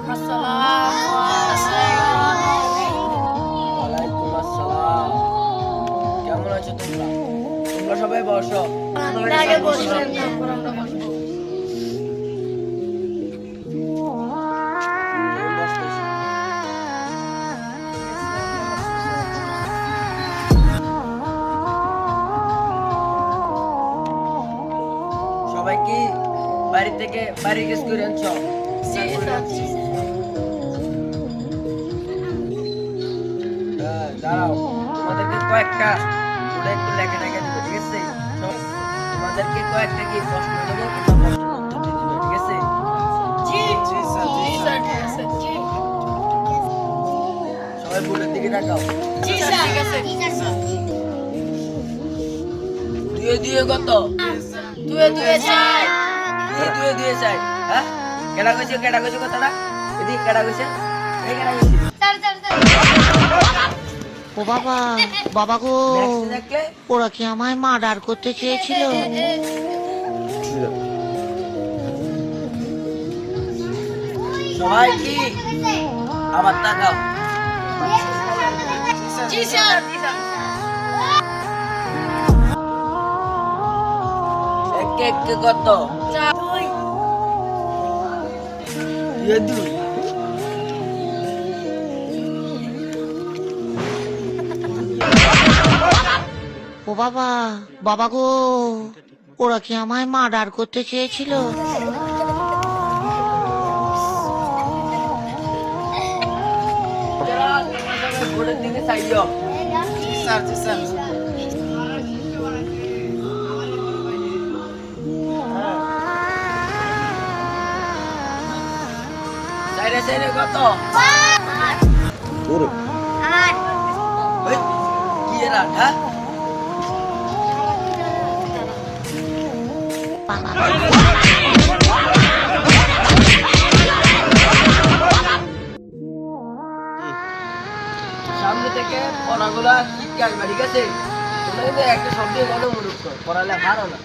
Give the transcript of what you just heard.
ওয়ালাইকুম আসসালাম। কেমন আছো তোমরা? তোমরা সবাই বসো। আগে বসলেন, তারপর আমরা বসবো। বসতেছি। সবাই কি বাড়ি থেকে বাড়ি গেছ করে আনছো? দাঁড়াও, তোমাদেরকে কয়েকটা ওটা একটু লেখা লেখা দিব, ঠিক আছে? তোমাদেরকে কয়েকটা কি প্রশ্ন দেবো, তোমরা প্রশ্নের উত্তর দিয়ে দিবে, ঠিক আছে? সবাই বোর্ডের দিকে তাকাও। দুয়ে দুয়ে কত? দুয়ে দুয়ে চাই। হ্যাঁ, কেডা কইছে কথাটা? এদিকে কেডা কইছে? এই কেডা কইছে? ও বাবা, বাবা গো, দেখতে দেখলে ওরা কি আমায় মার্ডার করতে চেয়েছিল? সবাই কি আবার তাকাও। এক এক কত? দুয়ে দুই। ও বাবা, বাবা গো, ওরা কি আমায় মার্ডার করতে চেয়েছিল? বোর্ডের দিকে চাইও। সাইডে সাইডে কত? এই, কি এরা, হ্যাঁ? সামনে থেকে পড়াগুলা ঠিক আসবে, ঠিক আছে? তোমরা কিন্তু একটা শব্দ বলো মুরুক্ত, পড়ালে ভালো না।